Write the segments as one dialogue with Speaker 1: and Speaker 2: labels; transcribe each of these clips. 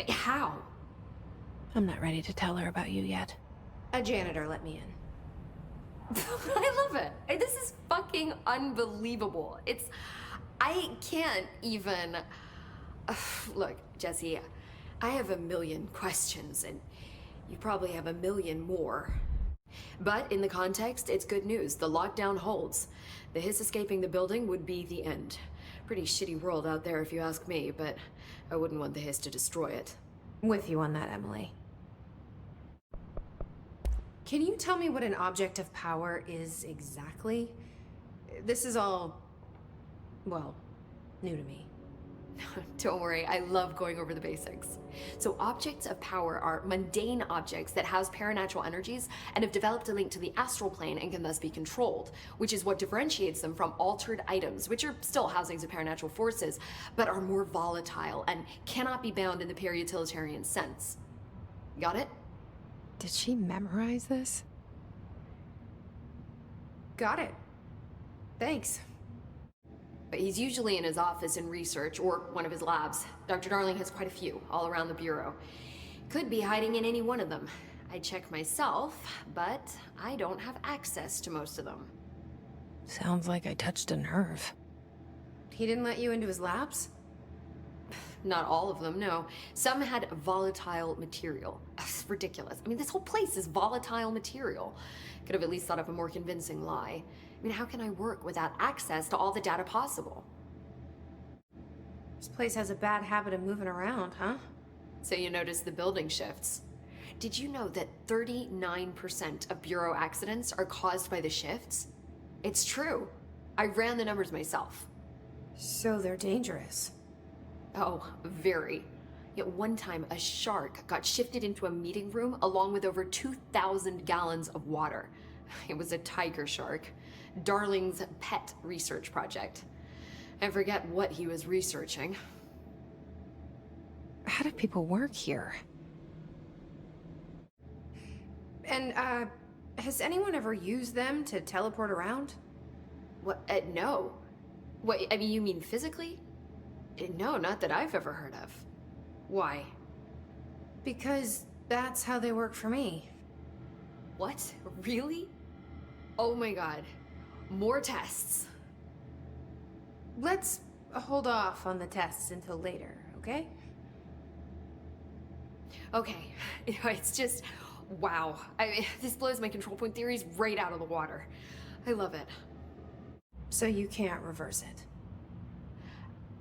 Speaker 1: How?
Speaker 2: I'm not ready to tell her about you yet.
Speaker 3: A janitor let me in.
Speaker 1: I love it. This is fucking unbelievable. I can't even. Look, Jesse, I have a million questions, and you probably have a million more. But in the context, it's good news. The lockdown holds. The hiss escaping the building would be the end. Pretty shitty world out there, if you ask me, but I wouldn't want the hiss to destroy it.
Speaker 3: With you on that, Emily. Can you tell me what an object of power is exactly? This is all, well, new to me.
Speaker 1: Don't worry, I love going over the basics. So objects of power are mundane objects that house paranatural energies and have developed a link to the astral plane and can thus be controlled, which is what differentiates them from altered items, which are still housings of paranatural forces, but are more volatile and cannot be bound in the pure utilitarian sense. Got it?
Speaker 2: Did she memorize this?
Speaker 3: Got it. Thanks.
Speaker 1: But he's usually in his office in research or one of his labs. Dr. Darling has quite a few all around the Bureau. Could be hiding in any one of them. I check myself, but I don't have access to most of them.
Speaker 2: Sounds like I touched a nerve.
Speaker 3: He didn't let you into his labs?
Speaker 1: Not all of them, no. Some had volatile material. It's ridiculous. I mean, this whole place is volatile material. Could have at least thought of a more convincing lie. I mean, how can I work without access to all the data possible?
Speaker 3: This place has a bad habit of moving around, huh?
Speaker 1: So you notice the building shifts. Did you know that 39% of Bureau accidents are caused by the shifts? It's true. I ran the numbers myself.
Speaker 3: So they're dangerous.
Speaker 1: Oh, very. Yet one time, a shark got shifted into a meeting room along with over 2,000 gallons of water. It was a tiger shark. Darling's pet research project. I forget what he was researching.
Speaker 2: How do people work here?
Speaker 3: And, has anyone ever used them to teleport around?
Speaker 1: What? No. What, I mean, you mean physically? No, not that I've ever heard of. Why?
Speaker 3: Because that's how they work for me.
Speaker 1: What? Really? Oh my god. More tests.
Speaker 3: Let's hold off on the tests until later, okay?
Speaker 1: Okay. It's just, wow. This blows my control point theories right out of the water. I love it.
Speaker 3: So you can't reverse it.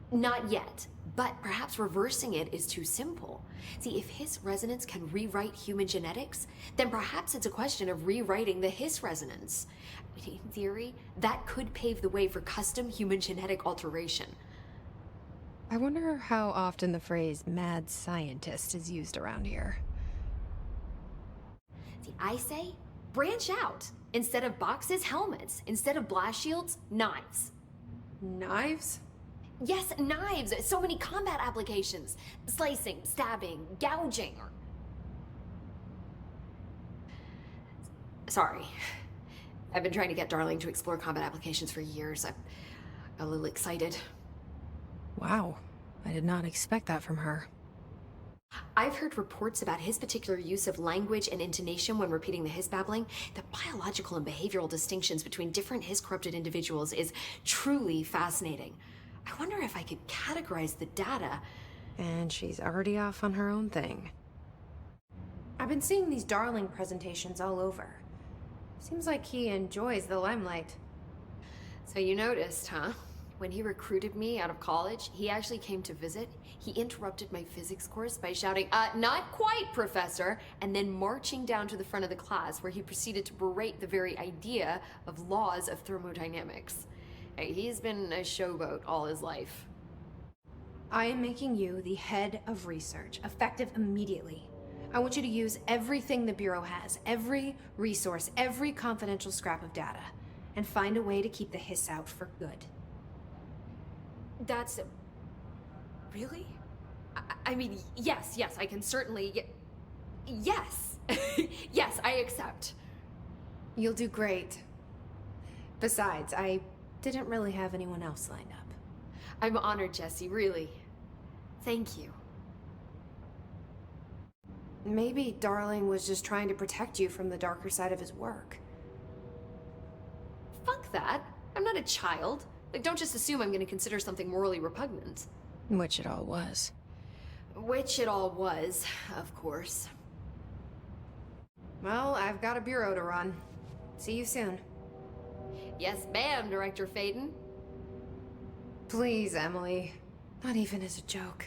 Speaker 1: Not yet, but perhaps reversing it is too simple. See, if Hiss resonance can rewrite human genetics, then perhaps it's a question of rewriting the Hiss resonance. In theory, that could pave the way for custom human genetic alteration.
Speaker 2: I wonder how often the phrase mad scientist is used around here.
Speaker 1: See, I say, branch out. Instead of boxes, helmets. Instead of blast shields, knives.
Speaker 3: Knives?
Speaker 1: Yes, knives! So many combat applications. Slicing, stabbing, gouging. Sorry. I've been trying to get Darling to explore combat applications for years. I'm a little excited.
Speaker 2: Wow, I did not expect that from her.
Speaker 1: I've heard reports about his particular use of language and intonation when repeating the Hiss babbling. The biological and behavioral distinctions between different Hiss corrupted individuals is truly fascinating. I wonder if I could categorize the data.
Speaker 2: And she's already off on her own thing.
Speaker 3: I've been seeing these Darling presentations all over. Seems like he enjoys the limelight.
Speaker 1: So you noticed, huh? When he recruited me out of college, he actually came to visit. He interrupted my physics course by shouting, not quite, Professor, and then marching down to the front of the class where he proceeded to berate the very idea of laws of thermodynamics. Hey, he's been a showboat all his life.
Speaker 3: I am making you the head of research, effective immediately. I want you to use everything the Bureau has, every resource, every confidential scrap of data, and find a way to keep the Hiss out for good.
Speaker 1: That's... really? I mean, yes, I can certainly... Yes! Yes, I accept.
Speaker 3: You'll do great. Besides, I didn't really have anyone else lined up.
Speaker 1: I'm honored, Jesse, really. Thank you.
Speaker 3: Maybe Darling was just trying to protect you from the darker side of his work.
Speaker 1: Fuck that. I'm not a child. Like, don't just assume I'm gonna consider something morally repugnant.
Speaker 2: Which it all was.
Speaker 1: Which it all was, of course.
Speaker 3: Well, I've got a bureau to run. See you soon.
Speaker 1: Yes, ma'am, Director Faden.
Speaker 3: Please, Emily. Not even as a joke.